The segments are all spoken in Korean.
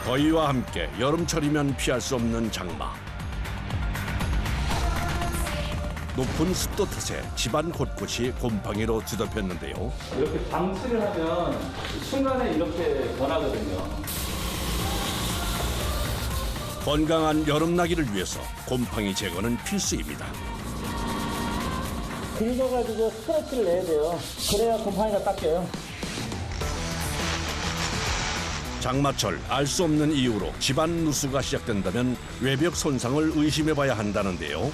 더위와 함께 여름철이면 피할 수 없는 장마. 높은 습도 탓에 집안 곳곳이 곰팡이로 뒤덮였는데요. 이렇게 방치를 하면 순간에 이렇게 변하거든요. 건강한 여름나기를 위해서 곰팡이 제거는 필수입니다. 긁어가지고 스크래치를 내야 돼요. 그래야 곰팡이가 닦여요. 장마철 알 수 없는 이유로 집안 누수가 시작된다면 외벽 손상을 의심해봐야 한다는데요.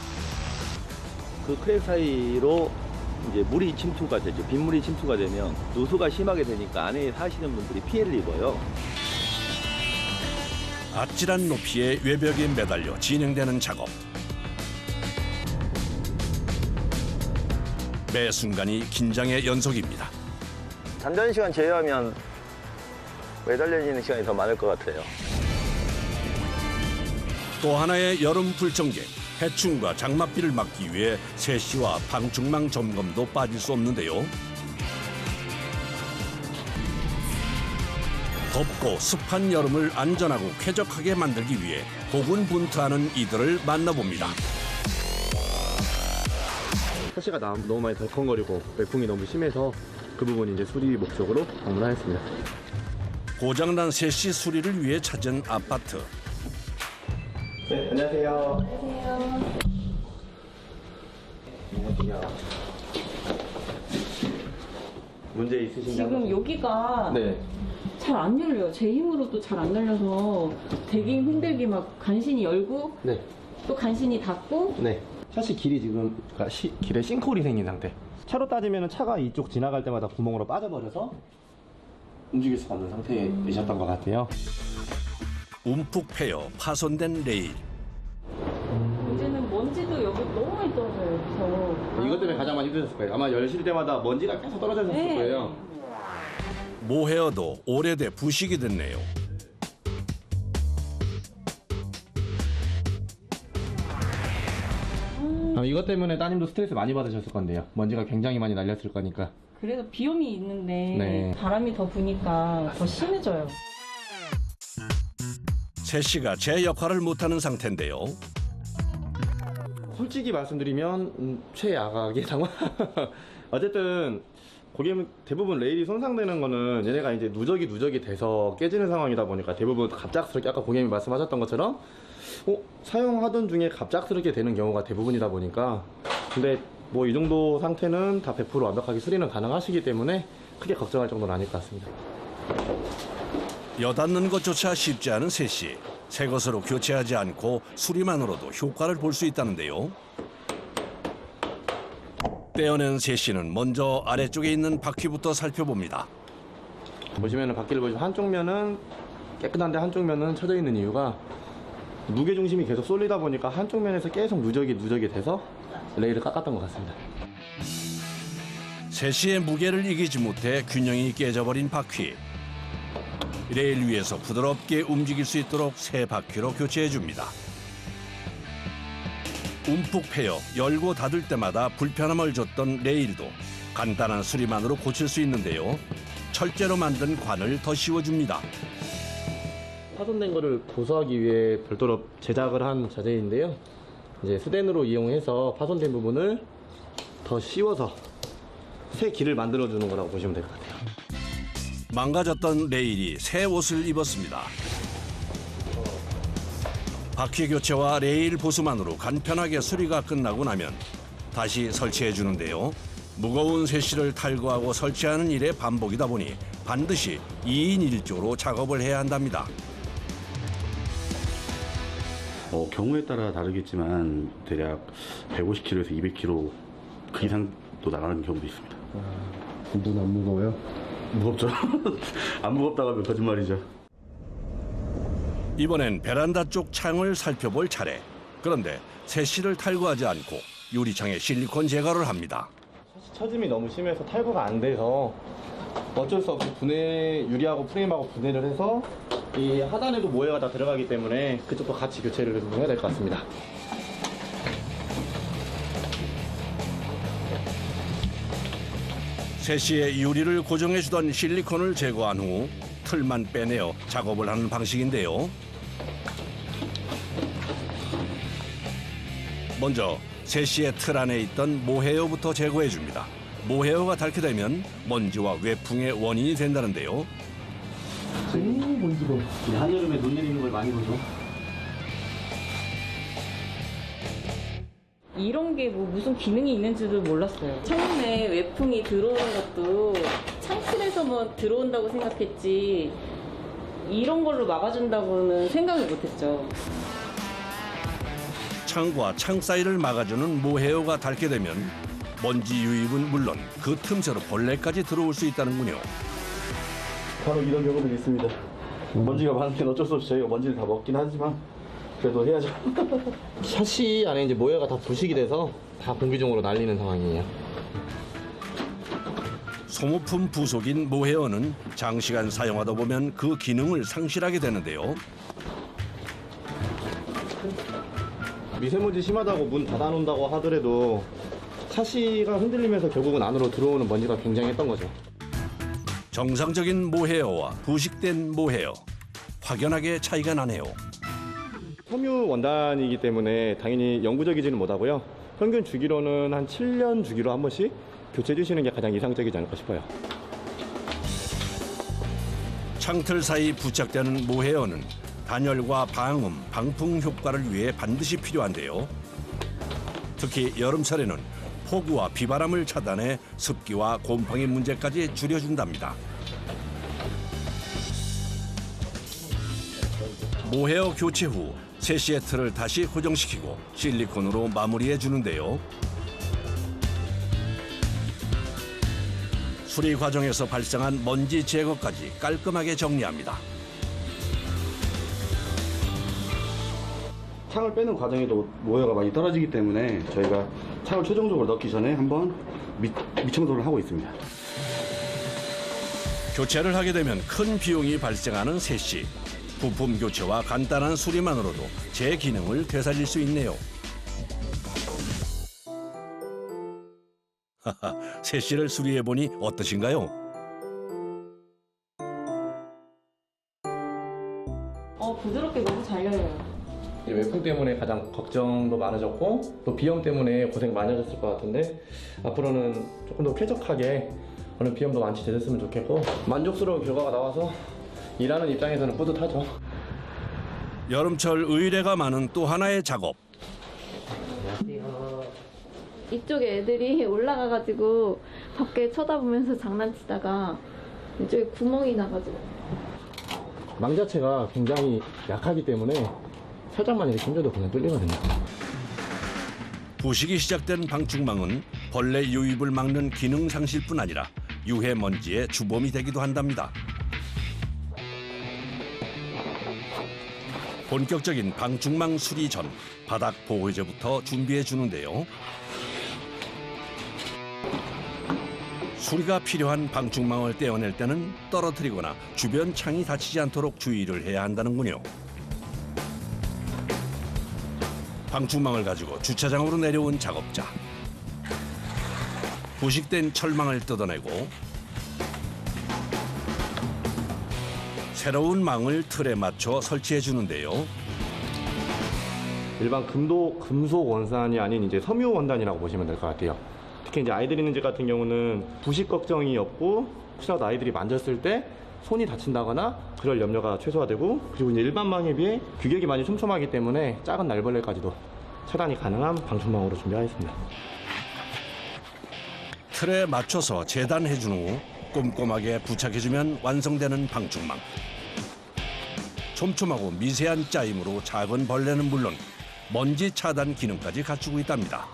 그 크랙 사이로 이제 물이 침투가 되죠. 빗물이 침투가 되면 누수가 심하게 되니까 안에 사시는 분들이 피해를 입어요. 아찔한 높이의 외벽에 매달려 진행되는 작업. 매 순간이 긴장의 연속입니다. 잠자는 시간 제외하면 매달려 있는 시간이 더 많을 것 같아요. 또 하나의 여름 불청객, 해충과 장맛비를 막기 위해 세시와 방충망 점검도 빠질 수 없는데요. 덥고 습한 여름을 안전하고 쾌적하게 만들기 위해 고군분투하는 이들을 만나봅니다. 사시가 너무 많이 덜컹거리고 외풍이 너무 심해서 그 부분 이제 수리 목적으로 방문하였습니다. 고장난 세시 수리를 위해 찾은 아파트. 네, 안녕하세요. 안녕하세요. 문제 있으신가요? 지금 여기가 네. 잘 안 열려요. 제 힘으로도 잘 안 열려서 되게 힘들게 막 간신히 열고 네. 또 간신히 닫고. 네. 샤시 길이 지금 그러니까 길에 싱크홀이 생긴 상태. 차로 따지면 차가 이쪽 지나갈 때마다 구멍으로 빠져버려서 움직일 수가 없는 상태이셨던 것 같아요. 움푹 패여 파손된 레일. 이제는 먼지도 여기 너무 많이 떨어져요. 여기서. 이것 때문에 가장 많이 힘드셨을 거예요. 아마 열실 때마다 먼지가 계속 떨어졌을 네. 거예요. 모헤어도 오래돼 부식이 됐네요. 이것 때문에 따님도 스트레스 많이 받으셨을 건데요. 먼지가 굉장히 많이 날렸을 거니까. 그래서 비염이 있는데 네. 바람이 더 부니까 더 심해져요. 세시가 제 역할을 못하는 상태인데요. 솔직히 말씀드리면 최악의 상황. 어쨌든 고객님 대부분 레일이 손상되는 거는 얘네가 이제 누적이 돼서 깨지는 상황이다 보니까 대부분 갑작스럽게 아까 고객님이 말씀하셨던 것처럼 사용하던 중에 갑작스럽게 되는 경우가 대부분이다 보니까 근데 뭐 이 정도 상태는 다 100% 완벽하게 수리는 가능하시기 때문에 크게 걱정할 정도는 아닐 것 같습니다. 여닫는 것조차 쉽지 않은 세시. 새 것으로 교체하지 않고 수리만으로도 효과를 볼 수 있다는데요. 떼어낸 세시는 먼저 아래쪽에 있는 바퀴부터 살펴봅니다. 보시면은 바퀴를 보시면 한쪽 면은 깨끗한데 한쪽 면은 처져 있는 이유가 무게 중심이 계속 쏠리다 보니까 한쪽 면에서 계속 누적이 돼서 레일을 깎았던 것 같습니다. 세시의 무게를 이기지 못해 균형이 깨져버린 바퀴. 레일 위에서 부드럽게 움직일 수 있도록 새 바퀴로 교체해 줍니다. 움푹 패여 열고 닫을 때마다 불편함을 줬던 레일도 간단한 수리만으로 고칠 수 있는데요. 철제로 만든 관을 더 씌워줍니다. 파손된 거를 고수하기 위해 별도로 제작을 한 자재인데요. 이제 스댄으로 이용해서 파손된 부분을 더 씌워서 새 길을 만들어 주는 거라고 보시면 될 것 같아요. 망가졌던 레일이 새 옷을 입었습니다. 바퀴 교체와 레일 보수만으로 간편하게 수리가 끝나고 나면 다시 설치해 주는데요. 무거운 세시를 탈거하고 설치하는 일의 반복이다 보니 반드시 2인 1조로 작업을 해야 한답니다. 경우에 따라 다르겠지만 대략 150kg에서 200kg 그 이상도 나가는 경우도 있습니다. 눈 안 무거워요? 무겁죠? 안 무겁다고 하면 거짓말이죠. 이번엔 베란다 쪽 창을 살펴볼 차례. 그런데 세시를 탈거하지 않고 유리창에 실리콘 제거를 합니다. 처짐이 너무 심해서 탈거가 안 돼서 어쩔 수 없이 유리하고 프레임하고 분해를 해서 이 하단에도 모해가 다 들어가기 때문에 그쪽도 같이 교체를 해야 될 것 같습니다. 세시의 유리를 고정해주던 실리콘을 제거한 후 틀만 빼내어 작업을 하는 방식인데요. 먼저 세시의 틀 안에 있던 모헤어부터 제거해 줍니다. 모헤어가 닳게 되면 먼지와 외풍의 원인이 된다는데요. 한여름에 눈 내리는 걸 많이 보죠. 이런 게 뭐 무슨 기능이 있는지도 몰랐어요. 창문에 외풍이 들어오는 것도 창틀에서만 들어온다고 생각했지 이런 걸로 막아준다고는 생각을 못했죠. 창과 창 사이를 막아주는 모헤어가 닳게 되면 먼지 유입은 물론 그 틈새로 벌레까지 들어올 수 있다는군요. 바로 이런 경우도 있습니다. 먼지가 많은 게 어쩔 수 없이 저희가 먼지를 다 먹긴 하지만 그래도 해야죠. 샤시 안에 이제 모여가 다 부식이 돼서 다 공기중으로 날리는 상황이에요. 소모품 부속인 모헤어는 장시간 사용하다 보면 그 기능을 상실하게 되는데요. 미세먼지 심하다고 문 닫아놓는다고 하더라도 샤시가 흔들리면서 결국은 안으로 들어오는 먼지가 굉장했던 거죠. 정상적인 모헤어와 부식된 모헤어 확연하게 차이가 나네요. 섬유 원단이기 때문에 당연히 영구적이지는 못하고요. 평균 주기로는 한 7년 주기로 한 번씩 교체해 주시는 게 가장 이상적이지 않을까 싶어요. 창틀 사이 부착되는 모헤어는 단열과 방음, 방풍 효과를 위해 반드시 필요한데요. 특히 여름철에는 폭우와 비바람을 차단해 습기와 곰팡이 문제까지 줄여준답니다. 모헤어 교체 후 세시의 틀을 다시 고정시키고 실리콘으로 마무리해 주는데요. 수리 과정에서 발생한 먼지 제거까지 깔끔하게 정리합니다. 창을 빼는 과정에도 모여가 많이 떨어지기 때문에 저희가 창을 최종적으로 넣기 전에 한번 미청소를 하고 있습니다. 교체를 하게 되면 큰 비용이 발생하는 세시. 부품 교체와 간단한 수리만으로도 제 기능을 되살릴 수 있네요. 하하, 세시를 수리해보니 어떠신가요? 부드럽게 너무 잘 열려요. 외풍 때문에 가장 걱정도 많아졌고 또 비염 때문에 고생 많이 하셨을 것 같은데 앞으로는 조금 더 쾌적하게 오늘 비염도 완치되셨으면 좋겠고 만족스러운 결과가 나와서 일하는 입장에서는 뿌듯하죠. 여름철 의뢰가 많은 또 하나의 작업. 이쪽에 애들이 올라가가지고 밖에 쳐다보면서 장난치다가 이쪽에 구멍이 나가지고 망 자체가 굉장히 약하기 때문에 살짝만 이렇게 힘줘도 그냥 뚫리거든요. 부식이 시작된 방충망은 벌레 유입을 막는 기능 상실뿐 아니라 유해 먼지의 주범이 되기도 한답니다. 본격적인 방충망 수리 전 바닥 보호제부터 준비해 주는데요. 수리가 필요한 방충망을 떼어낼 때는 떨어뜨리거나 주변 창이 다치지 않도록 주의를 해야 한다는군요. 방충망을 가지고 주차장으로 내려온 작업자. 부식된 철망을 뜯어내고 새로운 망을 틀에 맞춰 설치해 주는데요. 일반 금속 원산이 아닌 이제 섬유 원단이라고 보시면 될 것 같아요. 특히 이제 아이들 있는 집 같은 경우는 부식 걱정이 없고 혹시라도 아이들이 만졌을 때 손이 다친다거나 그럴 염려가 최소화되고 그리고 이제 일반 망에 비해 규격이 많이 촘촘하기 때문에 작은 날벌레까지도 차단이 가능한 방충망으로 준비하였습니다. 틀에 맞춰서 재단해 준 후 꼼꼼하게 부착해주면 완성되는 방충망. 촘촘하고 미세한 짜임으로 작은 벌레는 물론 먼지 차단 기능까지 갖추고 있답니다.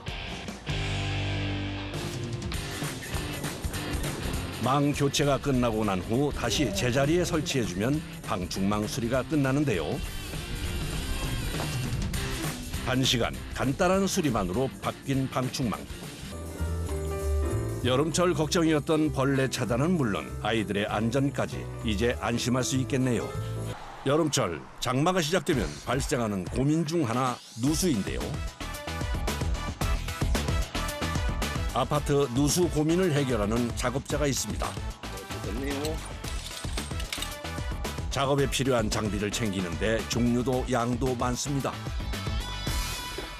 망 교체가 끝나고 난 후 다시 제자리에 설치해주면 방충망 수리가 끝나는데요. 단시간 간단한 수리만으로 바뀐 방충망. 여름철 걱정이었던 벌레 차단은 물론 아이들의 안전까지 이제 안심할 수 있겠네요. 여름철 장마가 시작되면 발생하는 고민 중 하나 누수인데요. 아파트 누수 고민을 해결하는 작업자가 있습니다. 작업에 필요한 장비를 챙기는데 종류도 양도 많습니다.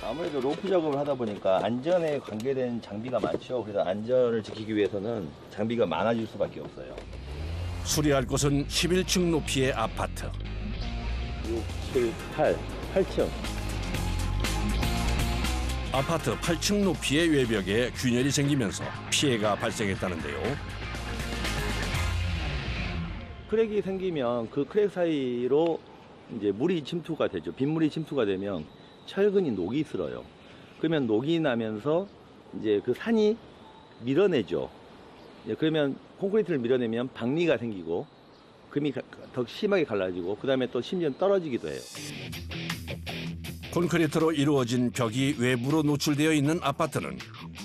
아무래도 로프 작업을 하다 보니까 안전에 관계된 장비가 많죠. 그래서 안전을 지키기 위해서는 장비가 많아질 수밖에 없어요. 수리할 곳은 11층 높이의 아파트. 6, 7, 8층. 아파트 8층 높이의 외벽에 균열이 생기면서 피해가 발생했다는데요. 크랙이 생기면 그 크랙 사이로 이제 물이 침투가 되죠. 빗물이 침투가 되면 철근이 녹이 슬어요. 그러면 녹이 나면서 이제 그 산이 밀어내죠. 그러면 콘크리트를 밀어내면 박리가 생기고 금이 더 심하게 갈라지고 그 다음에 또 심지어 떨어지기도 해요. 콘크리트로 이루어진 벽이 외부로 노출되어 있는 아파트는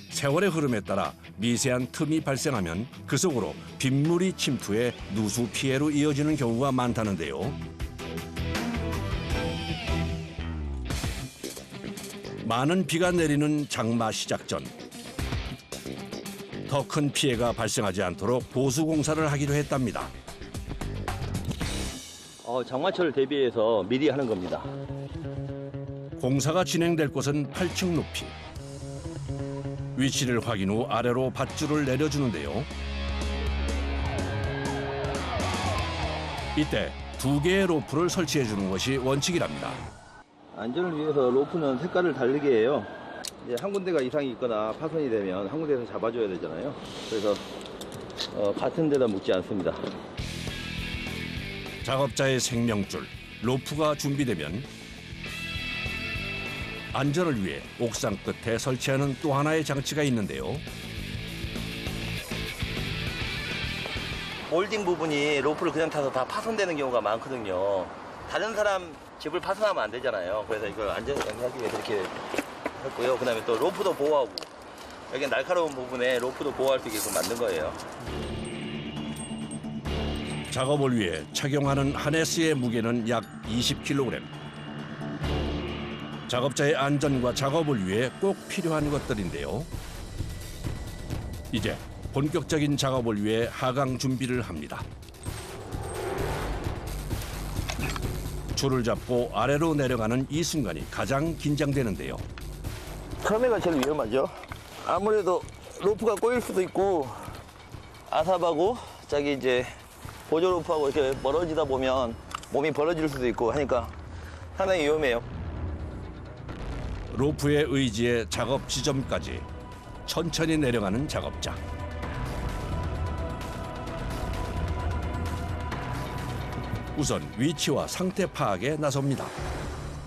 세월의 흐름에 따라 미세한 틈이 발생하면 그 속으로 빗물이 침투해 누수 피해로 이어지는 경우가 많다는데요. 많은 비가 내리는 장마 시작 전 더 큰 피해가 발생하지 않도록 보수 공사를 하기로 했답니다. 장마철을 대비해서 미리 하는 겁니다. 공사가 진행될 곳은 8층 높이. 위치를 확인 후 아래로 밧줄을 내려주는데요. 이때 2개의 로프를 설치해 주는 것이 원칙이랍니다. 안전을 위해서 로프는 색깔을 다르게 해요. 이제 한 군데가 이상이 있거나 파손이 되면 한 군데에서 잡아줘야 되잖아요. 그래서 같은 데다 묶지 않습니다. 작업자의 생명줄, 로프가 준비되면 안전을 위해 옥상 끝에 설치하는 또 하나의 장치가 있는데요. 몰딩 부분이 로프를 그냥 타서 다 파손되는 경우가 많거든요. 다른 사람 집을 파손하면 안 되잖아요. 그래서 이걸 안전하게 하기 위해 그렇게 했고요. 그 다음에 또 로프도 보호하고 여기 날카로운 부분에 로프도 보호할 수 있게끔 만든 거예요. 작업을 위해 착용하는 하네스의 무게는 약 20kg. 작업자의 안전과 작업을 위해 꼭 필요한 것들인데요. 이제 본격적인 작업을 위해 하강 준비를 합니다. 줄을 잡고 아래로 내려가는 이 순간이 가장 긴장되는데요. 처음에가 제일 위험하죠. 아무래도 로프가 꼬일 수도 있고 아삽하고 저기 이제 보조 로프하고 이렇게 멀어지다 보면 몸이 벌어질 수도 있고 하니까 상당히 위험해요. 로프의 의지에 작업 지점까지 천천히 내려가는 작업자. 우선 위치와 상태 파악에 나섭니다.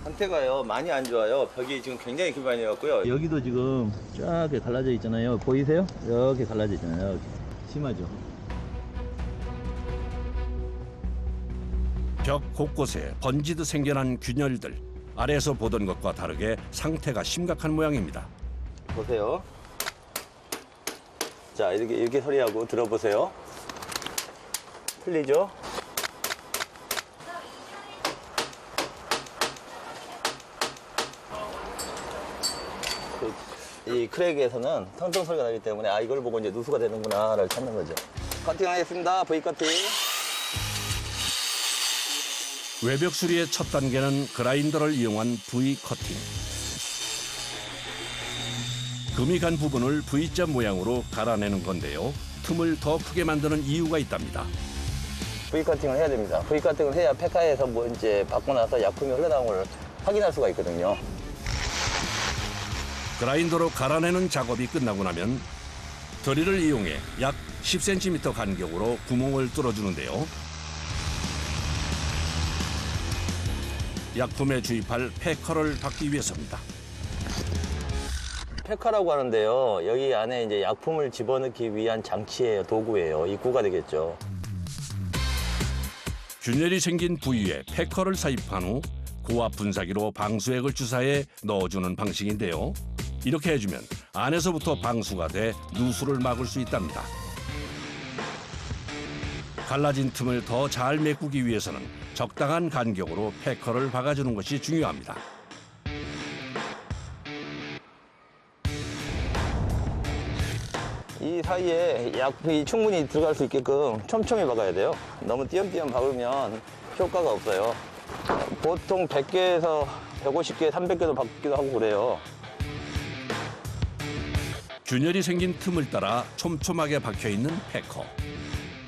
상태가요 많이 안 좋아요. 벽이 지금 굉장히 많이 왔고요. 여기도 지금 쫙 갈라져 있잖아요. 보이세요? 이렇게 갈라져 있잖아요. 이렇게. 심하죠. 벽 곳곳에 번지듯 생겨난 균열들. 아래에서 보던 것과 다르게 상태가 심각한 모양입니다. 보세요. 자, 이렇게 소리하고 들어보세요. 틀리죠? 이 크랙에서는 텅텅 소리가 나기 때문에 이걸 보고 이제 누수가 되는구나를 찾는 거죠. 커팅하겠습니다. V 커팅. 외벽 수리의 첫 단계는 그라인더를 이용한 V 커팅. 금이 간 부분을 V자 모양으로 갈아내는 건데요. 틈을 더 크게 만드는 이유가 있답니다. V 커팅을 해야 됩니다. V 커팅을 해야 폐카에서 뭐 이제 받고 나서 약품이 흘러나온 걸 확인할 수가 있거든요. 그라인더로 갈아내는 작업이 끝나고 나면 드릴을 이용해 약 10cm 간격으로 구멍을 뚫어주는데요. 약품에 주입할 패커를 받기 위해서입니다. 패커라고 하는데요. 여기 안에 이제 약품을 집어넣기 위한 장치예요. 도구예요. 입구가 되겠죠. 균열이 생긴 부위에 패커를 삽입한 후 고압 분사기로 방수액을 주사해 넣어주는 방식인데요. 이렇게 해주면 안에서부터 방수가 돼 누수를 막을 수 있답니다. 갈라진 틈을 더 잘 메꾸기 위해서는 적당한 간격으로 패커를 박아주는 것이 중요합니다. 이 사이에 약품이 충분히 들어갈 수 있게끔 촘촘히 박아야 돼요. 너무 띄엄띄엄 박으면 효과가 없어요. 보통 100개에서 150개, 300개도 받기도 하고 그래요. 균열이 생긴 틈을 따라 촘촘하게 박혀있는 패커.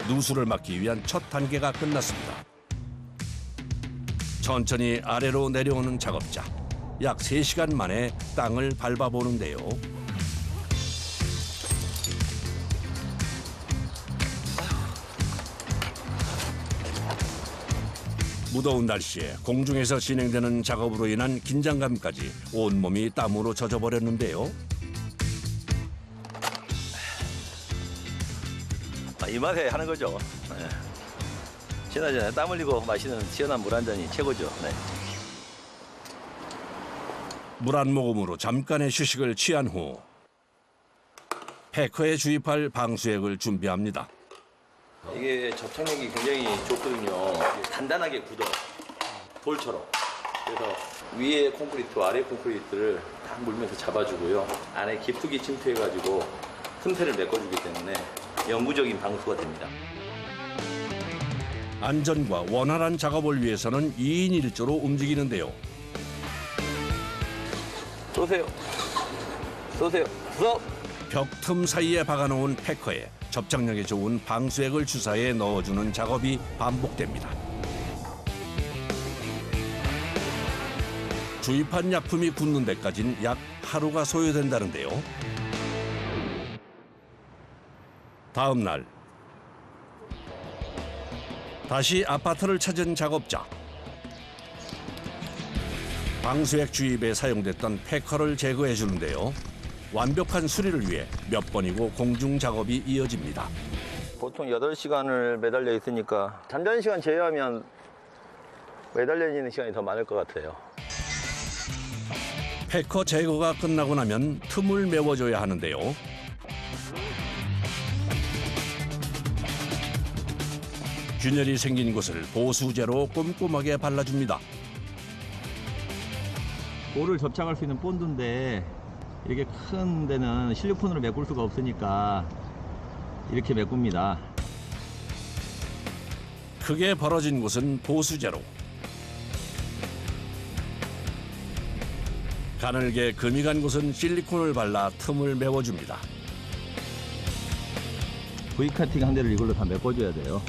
누수를 막기 위한 첫 단계가 끝났습니다. 천천히 아래로 내려오는 작업자. 약 3시간 만에 땅을 밟아보는데요. 무더운 날씨에 공중에서 진행되는 작업으로 인한 긴장감까지 온몸이 땀으로 젖어버렸는데요. 이 맛에 하는 거죠. 네. 지나전에 땀 흘리고 마시는 시원한 물 한 잔이 최고죠. 네. 물 한 모금으로 잠깐의 휴식을 취한 후 패커에 주입할 방수액을 준비합니다. 이게 접착력이 굉장히 좋거든요. 단단하게 굳어. 돌처럼. 그래서 위에 콘크리트와 아래 콘크리트를 딱 물면서 잡아주고요. 안에 깊숙이 침투해가지고 틈새를 메꿔주기 때문에 영구적인 방수가 됩니다. 안전과 원활한 작업을 위해서는 2인 1조로 움직이는데요. 쏘세요. 쏘세요. 쏘! 벽 틈 사이에 박아놓은 패커에 접착력이 좋은 방수액을 주사해 넣어주는 작업이 반복됩니다. 주입한 약품이 굳는 데까지는 약 하루가 소요된다는데요. 다음 날 다시 아파트를 찾은 작업자. 방수액 주입에 사용됐던 패커를 제거해 주는데요. 완벽한 수리를 위해 몇 번이고 공중 작업이 이어집니다. 보통 8시간을 매달려 있으니까 잠자는 시간 제외하면 매달려 있는 시간이 더 많을 것 같아요. 패커 제거가 끝나고 나면 틈을 메워줘야 하는데요. 균열이 생긴 곳을 보수제로 꼼꼼하게 발라줍니다. 볼을 접착할 수 있는 본드인데 이렇게 큰 데는 실리콘으로 메꿀 수가 없으니까 이렇게 메꿉니다. 크게 벌어진 곳은 보수제로, 가늘게 금이 간 곳은 실리콘을 발라 틈을 메워줍니다. V카팅 한 대를 이걸로 다 메꿔줘야 돼요.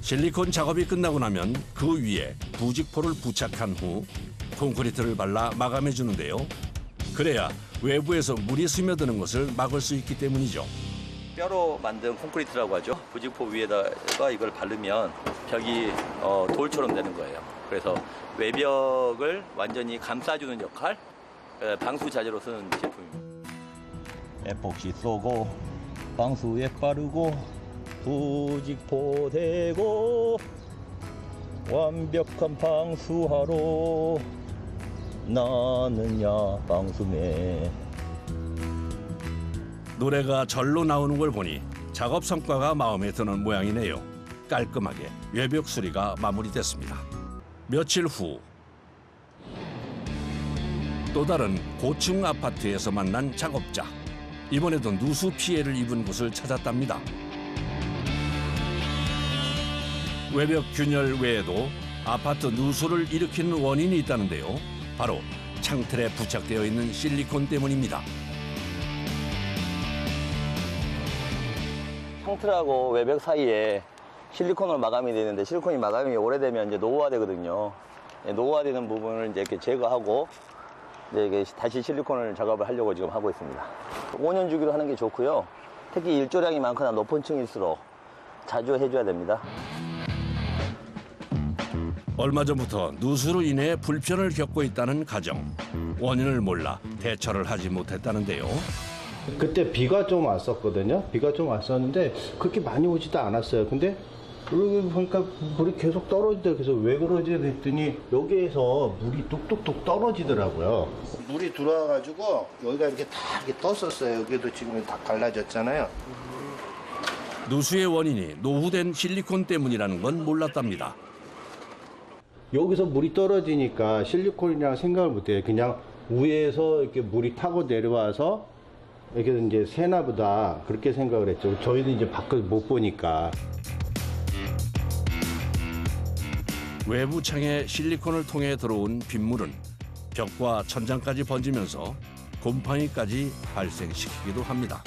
실리콘 작업이 끝나고 나면 그 위에 부직포를 부착한 후 콘크리트를 발라 마감해 주는데요. 그래야 외부에서 물이 스며드는 것을 막을 수 있기 때문이죠. 뼈로 만든 콘크리트라고 하죠. 부직포 위에다가 이걸 바르면 벽이 돌처럼 되는 거예요. 그래서 외벽을 완전히 감싸주는 역할, 방수 자재로 쓰는 제품입니다. 에폭시 쏘고 방수액 바르고 부직포 대고 완벽한 방수하러 나느냐 방수매. 노래가 절로 나오는 걸 보니 작업 성과가 마음에 드는 모양이네요. 깔끔하게 외벽 수리가 마무리됐습니다. 며칠 후 또 다른 고층 아파트에서 만난 작업자. 이번에도 누수 피해를 입은 곳을 찾았답니다. 외벽 균열 외에도 아파트 누수를 일으키는 원인이 있다는데요. 바로 창틀에 부착되어 있는 실리콘 때문입니다. 창틀하고 외벽 사이에 실리콘으로 마감이 되는데 실리콘이 마감이 오래되면 이제 노후화되거든요. 노후화되는 부분을 이제 이렇게 제거하고 이제 이게 다시 실리콘을 작업을 하려고 지금 하고 있습니다. 5년 주기로 하는 게 좋고요. 특히 일조량이 많거나 높은 층일수록 자주 해줘야 됩니다. 얼마 전부터 누수로 인해 불편을 겪고 있다는 가정. 원인을 몰라 대처를 하지 못했다는데요. 그때 비가 좀 왔었거든요. 비가 좀 왔었는데 그렇게 많이 오지도 않았어요. 근데 그러고 보니까 물이 계속 떨어지더라고요. 그래서 왜 그러지 했더니 여기에서 물이 뚝뚝뚝 떨어지더라고요. 물이 들어와가지고 여기가 이렇게 다 이렇게 떴었어요. 여기도 지금 다 갈라졌잖아요. 누수의 원인이 노후된 실리콘 때문이라는 건 몰랐답니다. 여기서 물이 떨어지니까 실리콘이랑 생각을 못해요. 그냥 위에서 이렇게 물이 타고 내려와서 이렇게 이제 새나 보다 그렇게 생각을 했죠. 저희는 이제 밖을 못 보니까. 외부 창에 실리콘을 통해 들어온 빗물은 벽과 천장까지 번지면서 곰팡이까지 발생시키기도 합니다.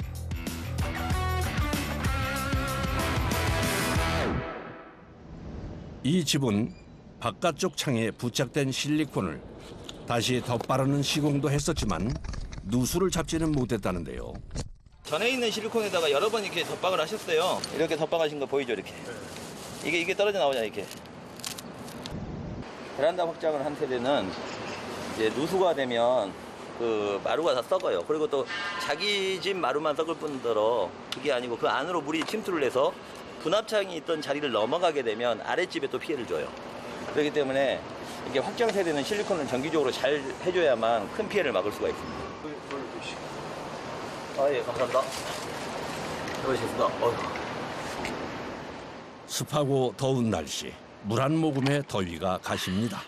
이 집은 바깥쪽 창에 부착된 실리콘을 다시 덧바르는 시공도 했었지만 누수를 잡지는 못했다는데요. 전에 있는 실리콘에다가 여러 번 이렇게 덧박을 하셨어요. 이렇게 덧박하신 거 보이죠, 이렇게. 이게 떨어져 나오냐, 이렇게. 베란다 확장을 한 세대는 이제 누수가 되면 그 마루가 다 썩어요. 그리고 또 자기 집 마루만 썩을 뿐더러 그게 아니고 그 안으로 물이 침투를 해서 분합창이 있던 자리를 넘어가게 되면 아랫집에 또 피해를 줘요. 그렇기 때문에 이게 확장 세대는 실리콘을 정기적으로 잘 해줘야만 큰 피해를 막을 수가 있습니다. 아, 예, 감사합니다. 수고하셨습니다. 습하고 더운 날씨, 물 한 모금에 더위가 가십니다.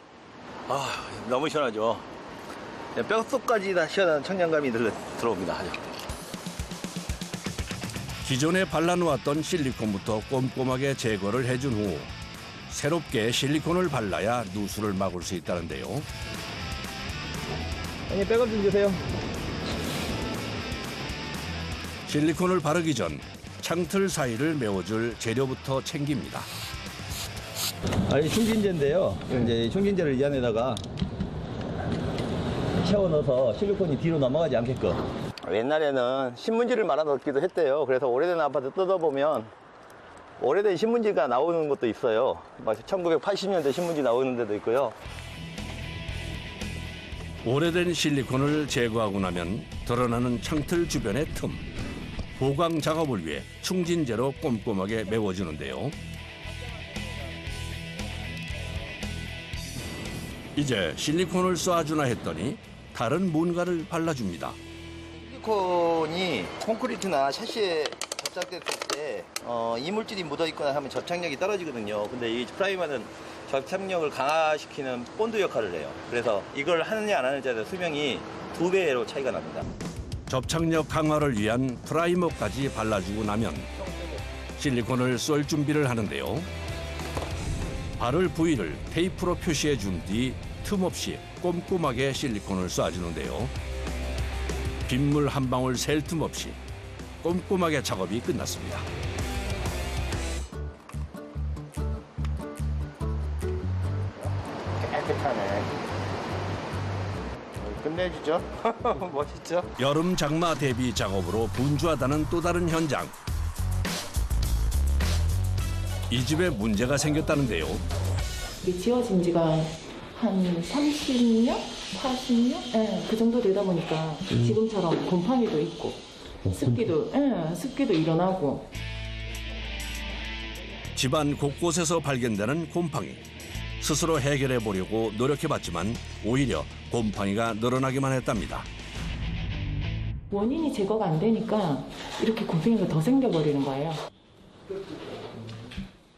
아, 너무 시원하죠. 뼛속까지 다 시원한 청량감이 들어옵니다. 아주. 기존에 발라놓았던 실리콘부터 꼼꼼하게 제거를 해준 후 새롭게 실리콘을 발라야 누수를 막을 수 있다는데요. 형님, 백업 좀 주세요. 실리콘을 바르기 전 창틀 사이를 메워줄 재료부터 챙깁니다. 이 충진제인데요. 이제 충진제를 이 안에다가 채워 넣어서 실리콘이 뒤로 넘어가지 않게끔. 옛날에는 신문지를 말아 넣기도 했대요. 그래서 오래된 아파트 뜯어보면 오래된 신문지가 나오는 것도 있어요. 막 1980년대 신문지 나오는 데도 있고요. 오래된 실리콘을 제거하고 나면 드러나는 창틀 주변의 틈. 보강 작업을 위해 충진제로 꼼꼼하게 메워주는데요. 이제 실리콘을 쏴주나 했더니 다른 뭔가를 발라줍니다. 실리콘이 콘크리트나 샤시에 접착됐을 때 이물질이 묻어있거나 하면 접착력이 떨어지거든요. 근데 이 프라이머는 접착력을 강화시키는 본드 역할을 해요. 그래서 이걸 하느냐 안 하느냐에 따라 수명이 2배로 차이가 납니다. 접착력 강화를 위한 프라이머까지 발라주고 나면 실리콘을 쏠 준비를 하는데요. 바를 부위를 테이프로 표시해 준 뒤 틈없이 꼼꼼하게 실리콘을 쏴주는데요. 빗물 한 방울 셀 틈 없이 꼼꼼하게 작업이 끝났습니다. 깨끗하네. 끝내주죠. 멋있죠? 여름 장마 대비 작업으로 분주하다는 또 다른 현장. 이 집에 문제가 생겼다는데요. 이게 지어진 지가 한 30년? 40년? 네, 그 정도 되다 보니까 지금처럼 곰팡이도 있고 습기도 일어나고. 집안 곳곳에서 발견되는 곰팡이. 스스로 해결해 보려고 노력해봤지만 오히려 곰팡이가 늘어나기만 했답니다. 원인이 제거가 안 되니까 이렇게 곰팡이가 더 생겨버리는 거예요.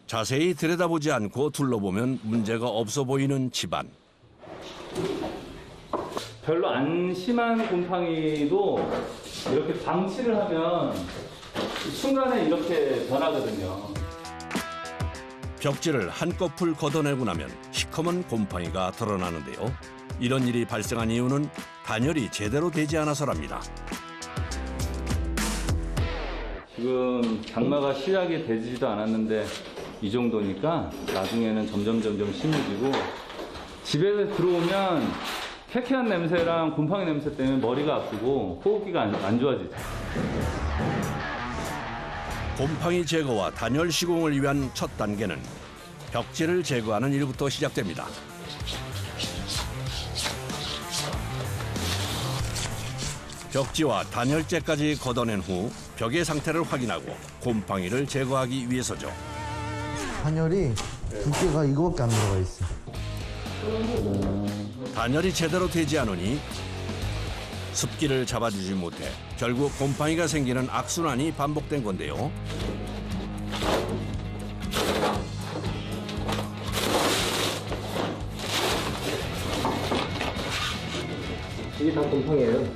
자세히 들여다보지 않고 둘러보면 문제가 없어 보이는 집안. 별로 안 심한 곰팡이도 이렇게 방치를 하면 순간에 이렇게 변하거든요. 벽지를 한꺼풀 걷어내고 나면 시커먼 곰팡이가 드러나는데요. 이런 일이 발생한 이유는 단열이 제대로 되지 않아서랍니다. 지금 장마가 시작이 되지도 않았는데 이 정도니까 나중에는 점점 심해지고 집에 들어오면 쾌쾌한 냄새랑 곰팡이 냄새 때문에 머리가 아프고 호흡기가 안 좋아지죠. 곰팡이 제거와 단열 시공을 위한 첫 단계는 벽지를 제거하는 일부터 시작됩니다. 벽지와 단열재까지 걷어낸 후 벽의 상태를 확인하고 곰팡이를 제거하기 위해서죠. 단열이 두께가 이거밖에 안 들어가 있어. 단열이 제대로 되지 않으니 습기를 잡아주지 못해 결국 곰팡이가 생기는 악순환이 반복된 건데요. 이게 다 곰팡이에요.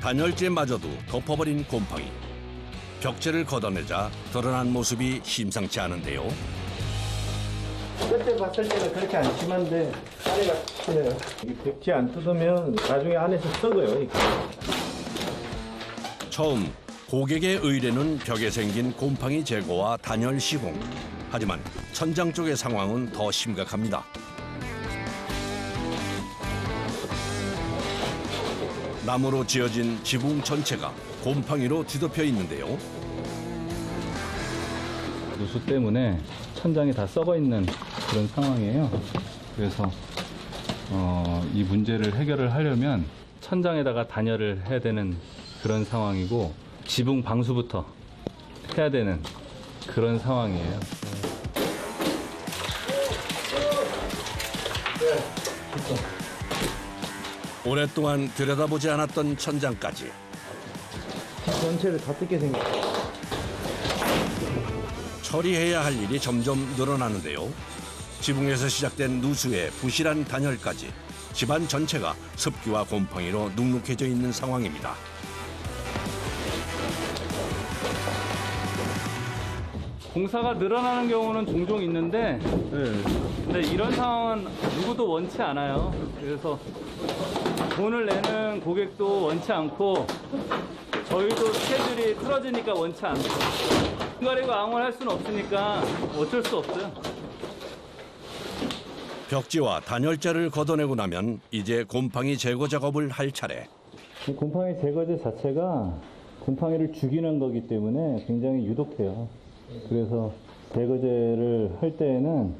단열재마저도 덮어버린 곰팡이. 벽체를 걷어내자 드러난 모습이 심상치 않은데요. 끝에 봤을 때는 그렇게 안 심한데 안에가 심해요. 이 벽지 안 뜯으면 나중에 안에서 썩어요. 이게. 처음 고객의 의뢰는 벽에 생긴 곰팡이 제거와 단열 시공. 하지만 천장 쪽의 상황은 더 심각합니다. 나무로 지어진 지붕 전체가 곰팡이로 뒤덮여 있는데요. 누수 때문에 천장이 다 썩어 있는 그런 상황이에요. 그래서 이 문제를 해결을 하려면 천장에다가 단열을 해야 되는 그런 상황이고 지붕 방수부터 해야 되는 그런 상황이에요. 오랫동안 들여다보지 않았던 천장까지 전체를 다 뜯게 생겼어요. 처리해야 할 일이 점점 늘어나는데요. 지붕에서 시작된 누수에 부실한 단열까지 집안 전체가 습기와 곰팡이로 눅눅해져 있는 상황입니다. 공사가 늘어나는 경우는 종종 있는데 근데 이런 상황은 누구도 원치 않아요. 그래서 돈을 내는 고객도 원치 않고 저희도 스케줄이 틀어지니까 원치 않고 가리고 앙호할 수는 없으니까 어쩔 수 없어요. 벽지와 단열재를 걷어내고 나면 이제 곰팡이 제거 작업을 할 차례. 곰팡이 제거제 자체가 곰팡이를 죽이는 거기 때문에 굉장히 유독해요. 그래서 제거제를 할 때에는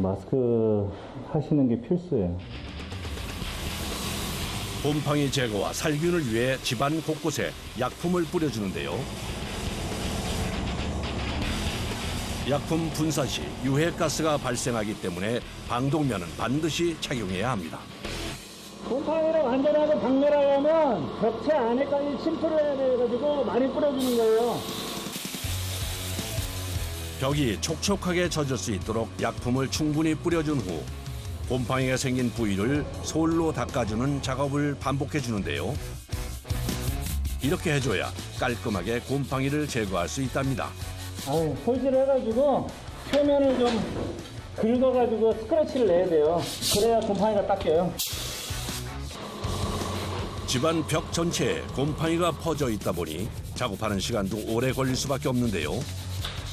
마스크 하시는 게 필수예요. 곰팡이 제거와 살균을 위해 집안 곳곳에 약품을 뿌려주는데요. 약품 분사 시 유해가스가 발생하기 때문에 방독면은 반드시 착용해야 합니다. 곰팡이를 완전하게 박멸하려면 벽체 안에까지 침투를 해야 돼가지고 많이 뿌려주는 거예요. 벽이 촉촉하게 젖을 수 있도록 약품을 충분히 뿌려준 후 곰팡이가 생긴 부위를 솔로 닦아주는 작업을 반복해 주는데요. 이렇게 해줘야 깔끔하게 곰팡이를 제거할 수 있답니다. 솔질을 해가지고 표면을 좀 긁어가지고 스크래치를 내야 돼요. 그래야 곰팡이가 닦여요. 집안 벽 전체에 곰팡이가 퍼져 있다 보니 작업하는 시간도 오래 걸릴 수밖에 없는데요.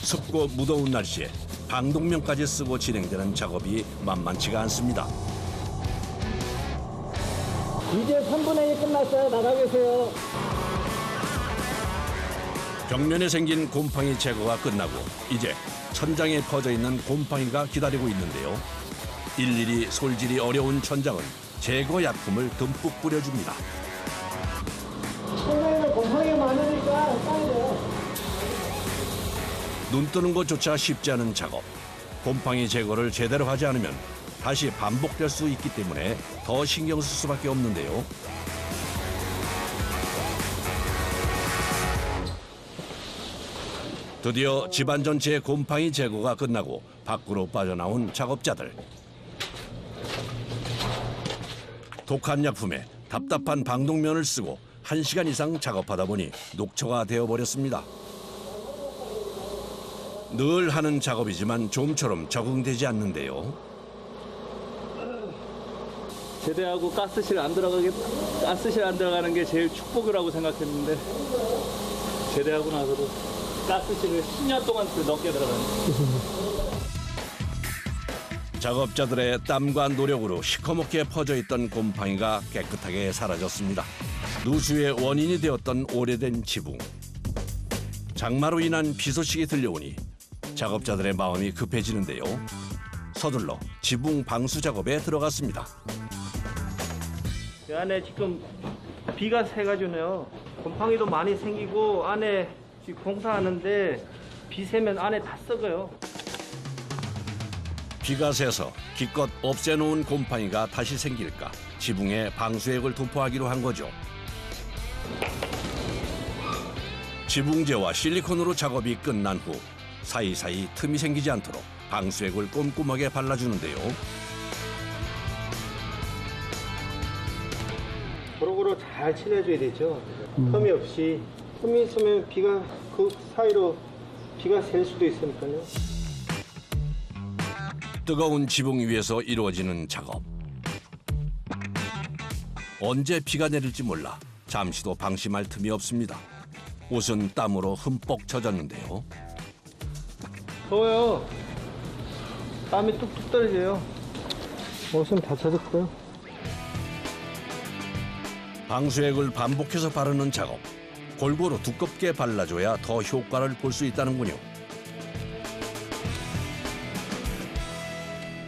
습고 무더운 날씨에 방독면까지 쓰고 진행되는 작업이 만만치가 않습니다. 이제 3분의 1 끝났어요. 나가 계세요. 벽면에 생긴 곰팡이 제거가 끝나고 이제 천장에 퍼져 있는 곰팡이가 기다리고 있는데요. 일일이 솔질이 어려운 천장은 제거 약품을 듬뿍 뿌려줍니다. 천장에는 곰팡이가 많으니까 싸야 돼요. 눈 뜨는 것조차 쉽지 않은 작업. 곰팡이 제거를 제대로 하지 않으면 다시 반복될 수 있기 때문에 더 신경 쓸 수밖에 없는데요. 드디어 집안 전체의 곰팡이 제거가 끝나고 밖으로 빠져나온 작업자들. 독한 약품에 답답한 방독면을 쓰고 1시간 이상 작업하다 보니 녹초가 되어버렸습니다. 늘 하는 작업이지만 좀처럼 적응되지 않는데요. 제대하고 가스실 안 들어가는 게 제일 축복이라고 생각했는데 제대하고 나서도 가스실을 10년 동안 넘게 들어가는. 작업자들의 땀과 노력으로 시커멓게 퍼져 있던 곰팡이가 깨끗하게 사라졌습니다. 누수의 원인이 되었던 오래된 지붕. 장마로 인한 비 소식이 들려오니 작업자들의 마음이 급해지는데요. 서둘러 지붕 방수 작업에 들어갔습니다. 이 안에 지금 비가 새가지고요. 곰팡이도 많이 생기고 안에 지금 공사하는데 비 새면 안에 다 썩어요. 비가 새서 기껏 없애놓은 곰팡이가 다시 생길까 지붕에 방수액을 도포하기로 한 거죠. 지붕재와 실리콘으로 작업이 끝난 후 사이사이 틈이 생기지 않도록 방수액을 꼼꼼하게 발라주는데요. 고루고루 잘 칠해줘야 되죠. 틈이 없이. 틈이 있으면 비가 그 사이로 비가 셀 수도 있으니까요. 뜨거운 지붕 위에서 이루어지는 작업. 언제 비가 내릴지 몰라 잠시도 방심할 틈이 없습니다. 옷은 땀으로 흠뻑 젖었는데요. 더워요. 땀이 뚝뚝 떨어져요. 옷은 다 젖었고요. 방수액을 반복해서 바르는 작업. 골고루 두껍게 발라줘야 더 효과를 볼 수 있다는군요.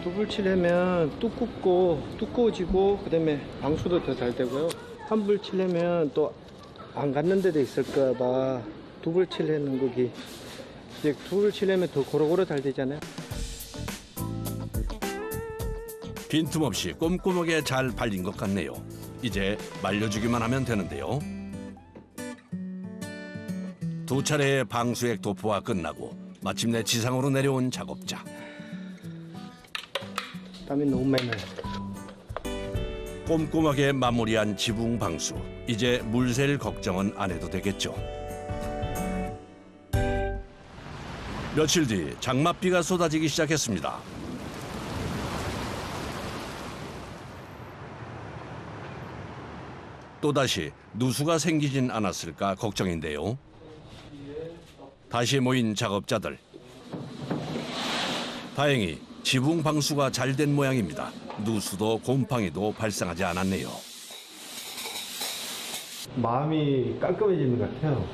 두불 칠하면 두꺼워지고 그다음에 방수도 더 잘 되고요. 한 불 칠하면 또 안 갔는 데도 있을까봐 두불 칠하는 거기. 이제 두불 칠하면 더 고루고루 잘 되잖아요. 빈틈없이 꼼꼼하게 잘 발린 것 같네요. 이제 말려주기만 하면 되는데요. 두 차례의 방수액 도포가 끝나고 마침내 지상으로 내려온 작업자. 땀이 너무 많이 나요. 꼼꼼하게 마무리한 지붕 방수. 이제 물 셀 걱정은 안 해도 되겠죠. 며칠 뒤 장맛비가 쏟아지기 시작했습니다. 또다시 누수가 생기진 않았을까 걱정인데요. 다시 모인 작업자들. 다행히 지붕 방수가 잘 된 모양입니다. 누수도 곰팡이도 발생하지 않았네요. 마음이 깔끔해지는 것 같아요.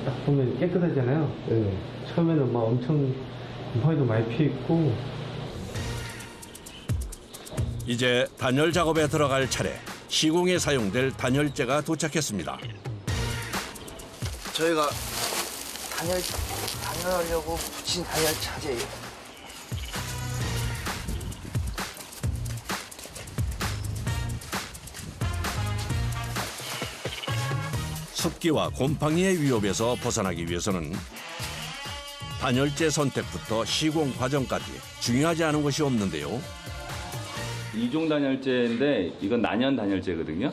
딱 보면 깨끗하잖아요. 네. 처음에는 막 엄청 곰팡이도 많이 피있고. 이제 단열 작업에 들어갈 차례. 시공에 사용될 단열재가 도착했습니다. 저희가 단열하려고 붙인 단열차재예요. 습기와 곰팡이의 위협에서 벗어나기 위해서는 단열재 선택부터 시공 과정까지 중요하지 않은 것이 없는데요. 이종 단열재인데 이건 난연 단열재거든요.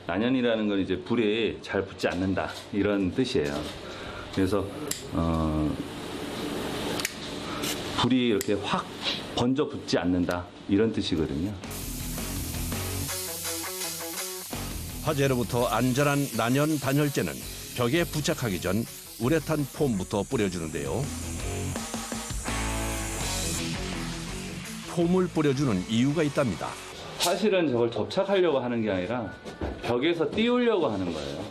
난연이라는 건 이제 불에 잘 붙지 않는다 이런 뜻이에요. 그래서 불이 이렇게 확 번져 붙지 않는다 이런 뜻이거든요. 화재로부터 안전한 난연 단열재는 벽에 부착하기 전 우레탄 폼부터 뿌려주는데요. 폼을 뿌려주는 이유가 있답니다. 사실은 저걸 접착하려고 하는 게 아니라 벽에서 띄우려고 하는 거예요.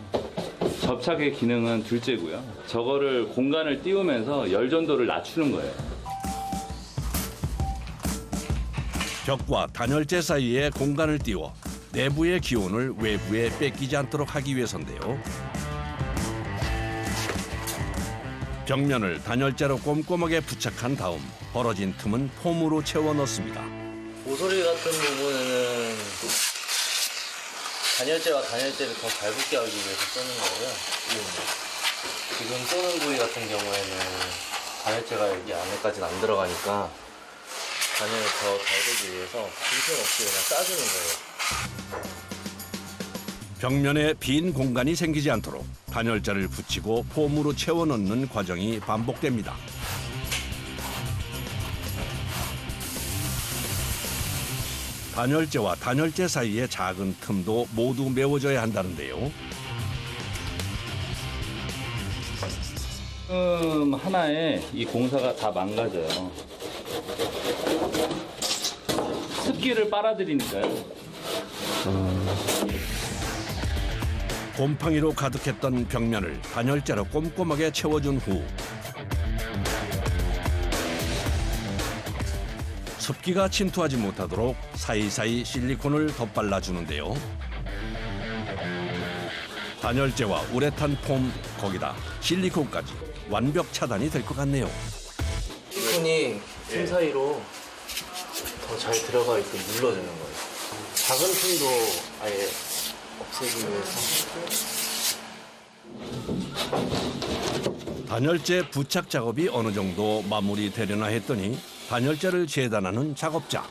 접착의 기능은 둘째고요. 저거를 공간을 띄우면서 열 전도를 낮추는 거예요. 벽과 단열재 사이에 공간을 띄워 내부의 기온을 외부에 뺏기지 않도록 하기 위해서인데요. 벽면을 단열재로 꼼꼼하게 부착한 다음 벌어진 틈은 폼으로 채워 넣습니다. 모서리 같은 부분에는 단열재와 단열재를 더 잘 붙게 하기 위해서 쓰는 거고요. 지금 쏘는 부위 같은 경우에는 단열재가 여기 안에까지는 안 들어가니까 단열을 더 잘 되기 위해서 빈틈없이 그냥 싸주는 거예요. 벽면에 빈 공간이 생기지 않도록 단열재를 붙이고 폼으로 채워 넣는 과정이 반복됩니다. 단열재와 단열재 사이의 작은 틈도 모두 메워져야 한다는데요. 하나에 이 공사가 다 망가져요. 습기를 빨아들이니까요. 곰팡이로 가득했던 벽면을 단열재로 꼼꼼하게 채워준 후 습기가 침투하지 못하도록 사이사이 실리콘을 덧발라주는데요. 단열재와 우레탄 폼, 거기다 실리콘까지 완벽 차단이 될 것 같네요. 실리콘이 틈 사이로 더 잘 들어가 있게 눌러주는 거예요. 작은 틈도 아예 없애기 위해서. 단열재 부착 작업이 어느 정도 마무리되려나 했더니 단열재를 재단하는 작업자.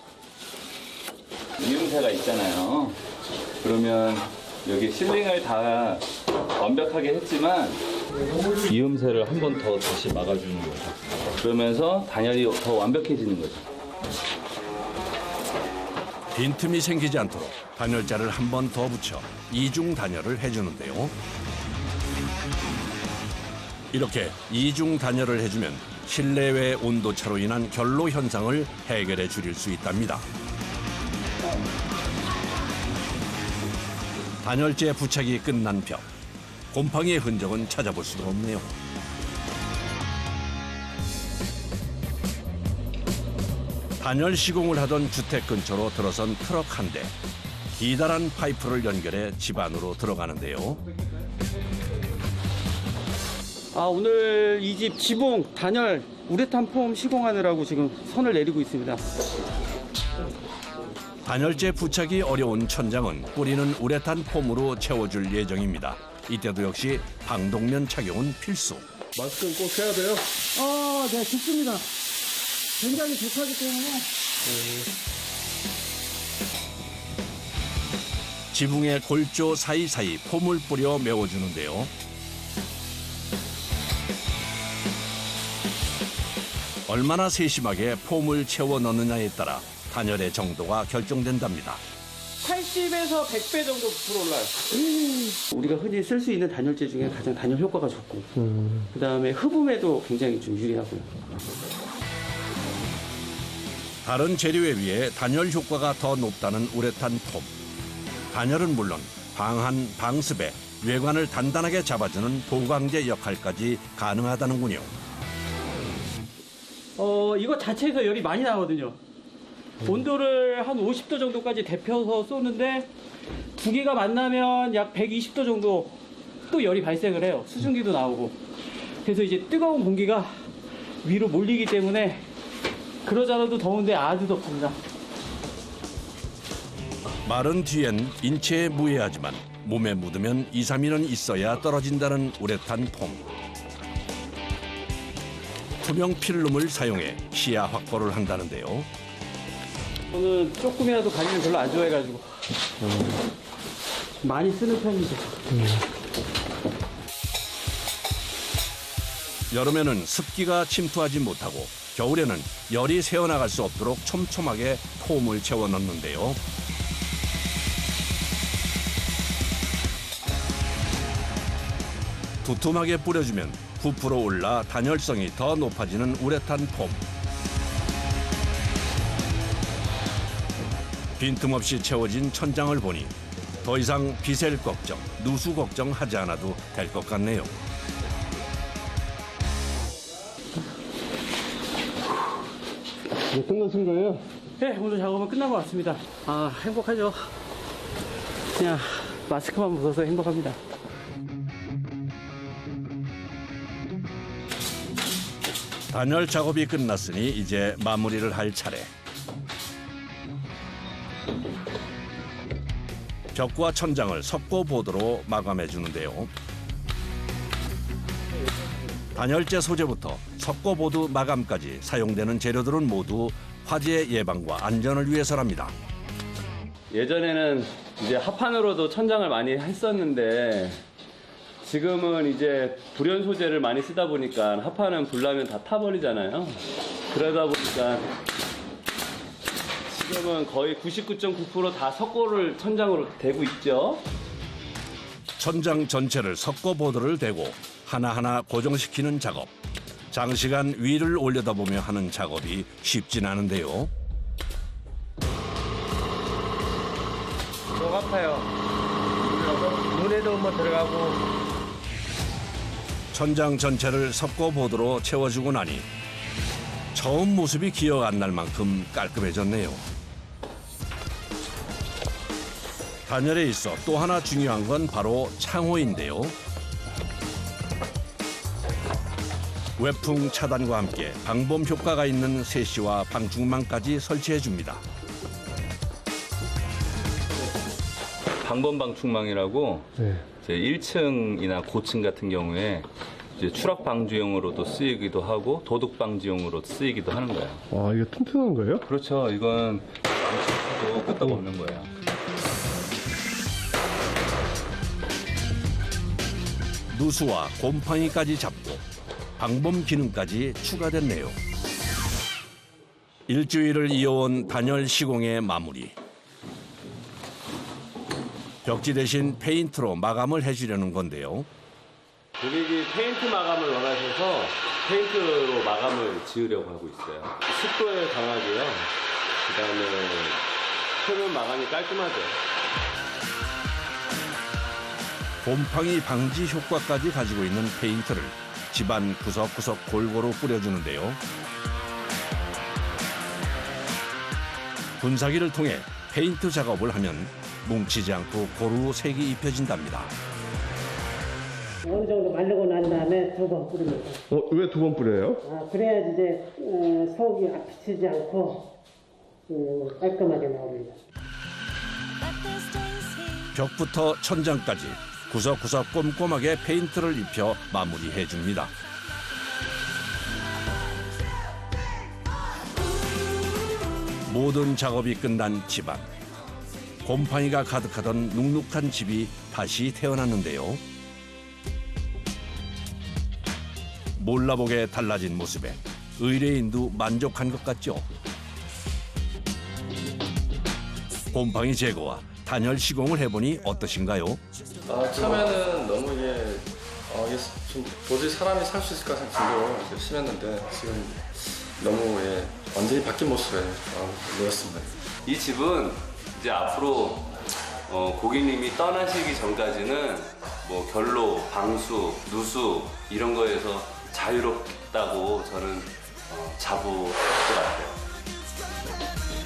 이음새가 있잖아요. 그러면 여기 실링을 다 완벽하게 했지만 이음새를 한 번 더 다시 막아주는 거죠. 그러면서 단열이 더 완벽해지는 거죠. 빈틈이 생기지 않도록 단열자를 한 번 더 붙여 이중 단열을 해주는데요. 이렇게 이중 단열을 해주면 실내외 온도차로 인한 결로 현상을 해결해 줄일 수 있답니다. 단열재 부착이 끝난 벽. 곰팡이의 흔적은 찾아볼 수가 없네요. 단열 시공을 하던 주택 근처로 들어선 트럭 한 대. 기다란 파이프를 연결해 집 안으로 들어가는데요. 오늘 이 집 지붕 단열 우레탄 폼 시공하느라고 지금 선을 내리고 있습니다. 단열재 부착이 어려운 천장은 뿌리는 우레탄 폼으로 채워줄 예정입니다. 이때도 역시 방독면 착용은 필수. 마스크는 꼭 해야 돼요? 네, 좋습니다. 굉장히 좋다기 때문에. 지붕의 골조 사이사이 폼을 뿌려 메워주는데요. 얼마나 세심하게 폼을 채워 넣느냐에 따라 단열의 정도가 결정된답니다. 80에서 100배 정도 부풀어 올라요. 우리가 흔히 쓸 수 있는 단열재 중에 가장 단열 효과가 좋고, 그 다음에 흡음에도 굉장히 좀 유리하고요. 다른 재료에 비해 단열 효과가 더 높다는 우레탄 폼. 단열은 물론 방한, 방습에 외관을 단단하게 잡아주는 보강제 역할까지 가능하다는군요. 이거 자체에서 열이 많이 나거든요. 온도를 한 50도 정도까지 데펴서 쏘는데 두 개가 만나면 약 120도 정도 또 열이 발생을 해요. 수증기도 나오고. 그래서 이제 뜨거운 공기가 위로 몰리기 때문에 그러지 않아도 더운데 아주 덥습니다. 마른 뒤엔 인체에 무해하지만 몸에 묻으면 2, 3일은 있어야 떨어진다는 우레탄 폼. 투명 필름을 사용해 시야 확보를 한다는데요. 저는 조금이라도 가리는 별로 안 좋아해가지고 많이 쓰는 편이죠. 여름에는 습기가 침투하지 못하고 겨울에는 열이 새어나갈 수 없도록 촘촘하게 폼을 채워 넣는데요. 두툼하게 뿌려주면 부풀어 올라 단열성이 더 높아지는 우레탄 폼. 빈틈없이 채워진 천장을 보니 더 이상 비셀 걱정, 누수 걱정 하지 않아도 될 것 같네요. 끝나신 거예요? 네, 오늘 작업은 끝난 것 같습니다. 행복하죠. 그냥 마스크만 벗어서 행복합니다. 단열 작업이 끝났으니 이제 마무리를 할 차례. 벽과 천장을 석고보드로 마감해 주는데요. 단열재 소재부터 석고보드 마감까지 사용되는 재료들은 모두 화재 예방과 안전을 위해서랍니다. 예전에는 이제 합판으로도 천장을 많이 했었는데 지금은 이제 불연 소재를 많이 쓰다 보니까 합판은 불나면 다 타버리잖아요. 그러다 보니까 지금은 거의 99.9% 다 석고를 천장으로 대고 있죠. 천장 전체를 석고보드를 대고 하나하나 고정시키는 작업. 장시간 위를 올려다보며 하는 작업이 쉽진 않은데요. 목 아파요. 눈에도 한번 들어가고. 천장 전체를 석고보드로 채워주고 나니 처음 모습이 기억 안 날 만큼 깔끔해졌네요. 단열에 있어 또 하나 중요한 건 바로 창호인데요. 외풍 차단과 함께 방범 효과가 있는 세시와 방충망까지 설치해줍니다. 방범방충망이라고 이제 1층이나 고층 같은 경우에 이제 추락 방지용으로도 쓰이기도 하고 도둑 방지용으로 쓰이기도 하는 거예요. 와, 이게 튼튼한 거예요? 그렇죠. 이건 방치도 끄떡 없는 거예요. 누수와 곰팡이까지 잡고 방범 기능까지 추가됐네요. 일주일을 이어온 단열 시공의 마무리. 벽지 대신 페인트로 마감을 해주려는 건데요. 고객이 페인트 마감을 원하셔서 페인트로 마감을 지으려고 하고 있어요. 습도에 강하고요. 그다음에 표면 마감이 깔끔하죠. 곰팡이 방지 효과까지 가지고 있는 페인트를 집안 구석구석 골고루 뿌려주는데요. 분사기를 통해 페인트 작업을 하면 뭉치지 않고 고루 색이 입혀진답니다. 어느 정도 마르고 난 다음에 2번 뿌립니다. 왜 2번 뿌려요? 그래야지 이제 속이 비치지 않고 깔끔하게 나옵니다. 벽부터 천장까지 구석구석 꼼꼼하게 페인트를 입혀 마무리해 줍니다. 모든 작업이 끝난 집안. 곰팡이가 가득하던 눅눅한 집이 다시 태어났는데요. 몰라보게 달라진 모습에 의뢰인도 만족한 것 같죠. 곰팡이 제거와 단열 시공을 해보니 어떠신가요? 처음에는 너무 이게 좀 도저히 사람이 살 수 있을까 생각할 정도로 심했는데 지금 너무 완전히 바뀐 모습에 놀랐습니다. 이 집은 이제 앞으로 고객님이 떠나시기 전까지는 뭐 결로, 방수, 누수 이런 거에서 자유롭다고 저는 자부할 것 같아요.